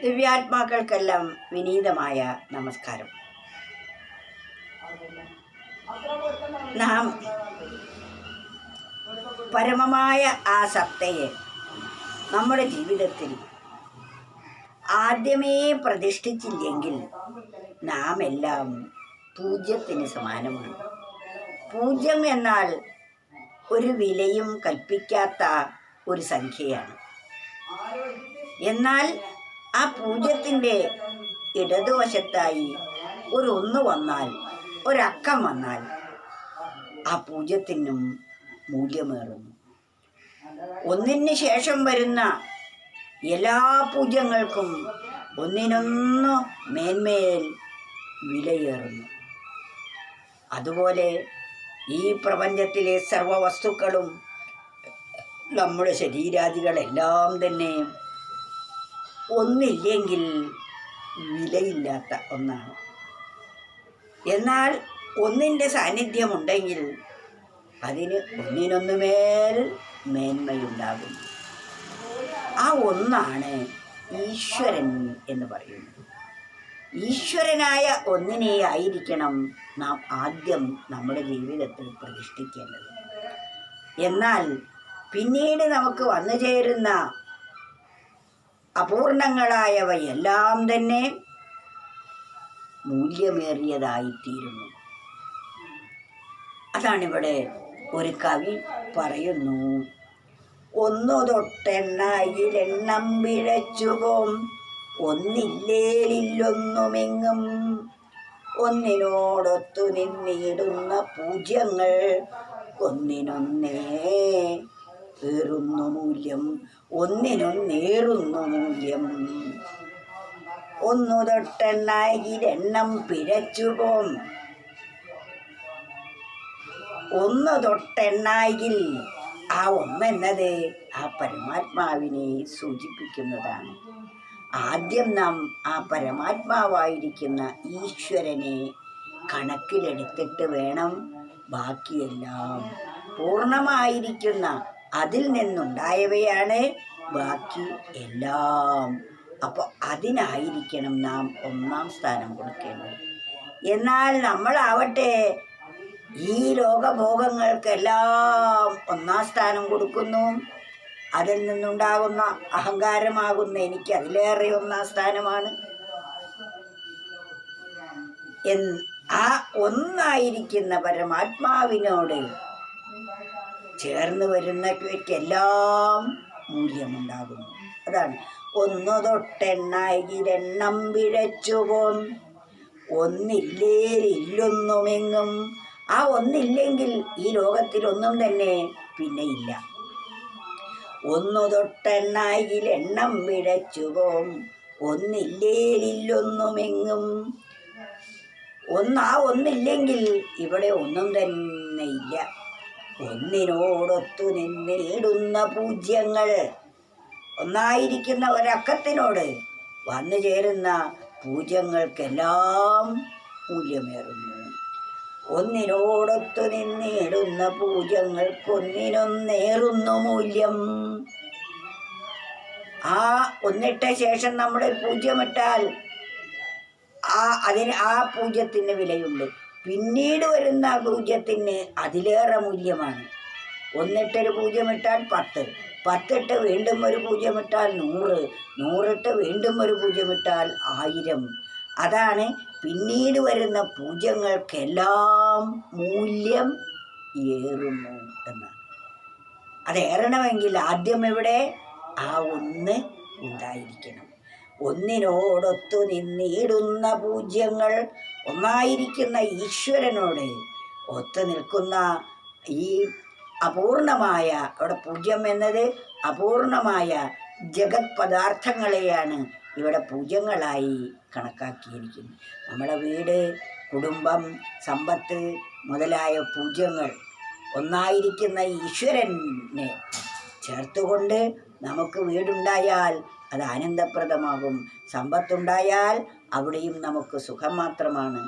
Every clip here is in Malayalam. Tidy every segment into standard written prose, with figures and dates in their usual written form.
ദിവ്യാത്മാക്കൾക്കെല്ലാം വിനീതമായ നമസ്കാരം. നാം പരമമായ ആ സത്തയെ നമ്മുടെ ജീവിതത്തിൽ ആദ്യമേ പ്രതിഷ്ഠിച്ചില്ലെങ്കിൽ നാം എല്ലാം പൂജ്യത്തിന് സമാനമാണ്. പൂജ്യം എന്നാൽ ഒരു വിലയും കൽപ്പിക്കാത്ത ഒരു സംഖ്യയാണ്. എന്നാൽ ആ പൂജ്യത്തിൻ്റെ ഇടതുവശത്തായി ഒരു ഒന്ന് വന്നാൽ, ഒരക്കം വന്നാൽ ആ പൂജ്യത്തിനും മൂല്യമേറുന്നു. ഒന്നിന് ശേഷം വരുന്ന എല്ലാ പൂജ്യങ്ങൾക്കും ഒന്നിനൊന്നു മേന്മേൽ വിലയേറുന്നു. അതുപോലെ ഈ പ്രപഞ്ചത്തിലെ സർവവസ്തുക്കളും നമ്മുടെ ശരീരാദികളെല്ലാം തന്നെ ഒന്നില്ലെങ്കിൽ വിലയില്ലാത്ത ഒന്നാണ്. എന്നാൽ ഒന്നിൻ്റെ സാന്നിധ്യമുണ്ടെങ്കിൽ അതിന് ഒന്നിനൊന്നുമേൽ മേന്മയുണ്ടാകും. ആ ഒന്നാണ് ഈശ്വരൻ എന്ന് പറയുന്നത്. ഈശ്വരനായ ഒന്നിനെ ആയിരിക്കണം നാം ആദ്യം നമ്മുടെ ജീവിതത്തിൽ പ്രതിഷ്ഠിക്കേണ്ടത്. എന്നാൽ പിന്നീട് നമുക്ക് വന്നു ചേരുന്ന അപൂർണങ്ങളായവയെല്ലാം തന്നെ മൂല്യമേറിയതായിത്തീരുന്നു. അതാണിവിടെ ഒരു കവി പറയുന്നു: ഒന്നു തൊട്ടെണ്ണയിലെണ്ണം പിഴച്ചുപോം, ഒന്നില്ലേലില്ലൊന്നുമെങ്ങും, ഒന്നിനോടൊത്തു നിന്നിടുന്ന പൂജ്യങ്ങൾ ഒന്നിനൊന്നേ ഏറുന്നു മൂല്യം, ഒന്നിനൊന്നേറുന്നു മൂല്യം. ഒന്നു തൊട്ടെണ്ണയിലെണ്ണം പിഴച്ചുപോം. ഒന്ന് തൊട്ടെണ്ണയിൽ ആ ഒന്നെന്നത് ആ പരമാത്മാവിനെ സൂചിപ്പിക്കുന്നതാണ്. ആദ്യം നാം ആ പരമാത്മാവായിരിക്കുന്ന ഈശ്വരനെ കണക്കിലെടുത്തിട്ട് വേണം ബാക്കിയെല്ലാം. പൂർണ്ണമായിരിക്കുന്ന അതിൽ നിന്നുണ്ടായവയാണ് ബാക്കി എല്ലാം. അപ്പോൾ അതിനായിരിക്കണം നാം ഒന്നാം സ്ഥാനം കൊടുക്കേണ്ടത്. എന്നാൽ നമ്മളാവട്ടെ ഈ ലോകഭോഗങ്ങൾക്കെല്ലാം ഒന്നാം സ്ഥാനം കൊടുക്കുന്നു. അതിൽ നിന്നുണ്ടാകുന്ന അഹങ്കാരമാകുന്ന എനിക്ക് അതിലേറെ ഒന്നാം സ്ഥാനമാണ്. ആ ഒന്നായിരിക്കുന്ന പരമാത്മാവിനോട് ചേർന്ന് വരുന്നവയ്ക്കെല്ലാം മൂല്യമുണ്ടാകുന്നു. അതാണ് ഒന്നു തൊട്ടെണ്ണയിലെണ്ണം പിഴച്ചുപോം, ഒന്നില്ലേലില്ലൊന്നുമെങ്ങും. ആ ഒന്നില്ലെങ്കിൽ ഈ ലോകത്തിലൊന്നും തന്നെ പിന്നെ ഇല്ല. ഒന്നു തൊട്ടെണ്ണയിലെണ്ണം പിഴച്ചുപോം, ഒന്നില്ലേലില്ലൊന്നുമെങ്ങും. ആ ഒന്നില്ലെങ്കിൽ ഇവിടെ ഒന്നും തന്നെ ഇല്ല. ഒന്നിനോടൊത്തു നിന്നിടുന്ന പൂജ്യങ്ങൾ, ഒന്നായിരിക്കുന്ന ഒരക്കത്തിനോട് വന്നു ചേരുന്ന പൂജ്യങ്ങൾക്കെല്ലാം മൂല്യമേറുന്നു. ഒന്നിനോടൊത്തു നിന്നിടുന്ന പൂജ്യങ്ങൾക്കൊന്നിനൊന്നേറുന്നു മൂല്യം. ആ ഒന്നിട്ട ശേഷം നമ്മുടെ പൂജ്യമിട്ടാൽ ആ പൂജ്യത്തിന് വിലയുണ്ട്. പിന്നീട് വരുന്ന പൂജ്യത്തിന് അതിലേറെ മൂല്യമാണ്. ഒന്നിട്ടൊരു പൂജ്യമിട്ടാൽ 10, 10 വീണ്ടും ഒരു പൂജ്യമിട്ടാൽ 100, 100 വീണ്ടും ഒരു പൂജ്യമിട്ടാൽ 1000. അതാണ് പിന്നീട് വരുന്ന പൂജ്യങ്ങൾക്കെല്ലാം മൂല്യം ഏറുന്നു എന്നാണ്. അതേറണമെങ്കിൽ ആദ്യം ഇവിടെ ആ ഒന്ന് ഉണ്ടായിരിക്കണം. ഒന്നിനോടൊത്തു നിന്നിടുന്ന പൂജ്യങ്ങൾ, ഒന്നായിരിക്കുന്ന ഈശ്വരനോട് ഒത്തു നിൽക്കുന്ന ഈ അപൂർണമായ, അവിടെ പൂജ്യം എന്നത് അപൂർണമായ ജഗത് പദാർത്ഥങ്ങളെയാണ് ഇവിടെ പൂജ്യങ്ങളായി കണക്കാക്കിയിരിക്കുന്നത്. നമ്മുടെ വീട്, കുടുംബം, സമ്പത്ത് മുതലായ പൂജ്യങ്ങൾ ഒന്നായിരിക്കുന്ന ഈശ്വരനെ ചേർത്തുകൊണ്ട് നമുക്ക് വീടുണ്ടായാൽ അത് ആനന്ദപ്രദമാകും. സമ്പത്തുണ്ടായാൽ അവിടെയും നമുക്ക് സുഖം മാത്രമാണ്.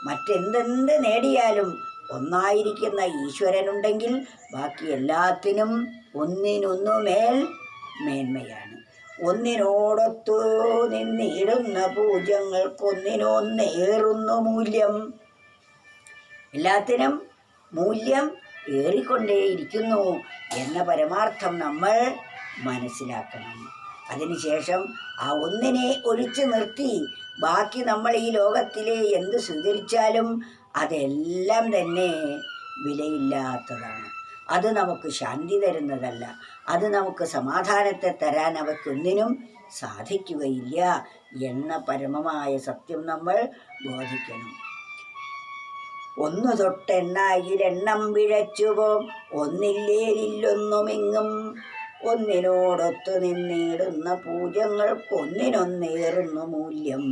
മറ്റെന്തെന്ത് നേടിയാലും ഒന്നായിരിക്കുന്ന ഈശ്വരനുണ്ടെങ്കിൽ ബാക്കി എല്ലാത്തിനും ഒന്നിനൊന്നുമേൽ മേന്മയാണ്. ഒന്നിനോടൊത്തു നിന്നിടുന്ന പൂജ്യങ്ങൾക്കൊന്നിനൊന്നേറുന്നു മൂല്യം. എല്ലാത്തിനും മൂല്യം ഏറിക്കൊണ്ടേയിരിക്കുന്നു എന്ന പരമാർത്ഥം നമ്മൾ മനസ്സിലാക്കണം. അതിനുശേഷം ആ ഒന്നിനെ ഒഴിച്ചു നിർത്തി ബാക്കി നമ്മൾ ഈ ലോകത്തിലെ എന്ത് സ്വീകരിച്ചാലും അതെല്ലാം തന്നെ വിലയില്ലാത്തതാണ്. അത് നമുക്ക് ശാന്തി തരുന്നതല്ല. അത് നമുക്ക് സമാധാനത്തെ തരാൻ അവയ്ക്കൊന്നിനും സാധിക്കുകയില്ല എന്ന പരമമായ സത്യം നമ്മൾ ബോധിക്കണം. ഒന്നു തൊട്ടെണ്ണായിലെണ്ണം പിഴച്ചുപോം, ഒന്നില്ലേലില്ലൊന്നുമെങ്ങും. ഒന്നിനോടൊത്തു നിന്നിടുന്ന പൂജ്യങ്ങൾക്കൊന്നിനൊന്നേറുന്നു മൂല്യം.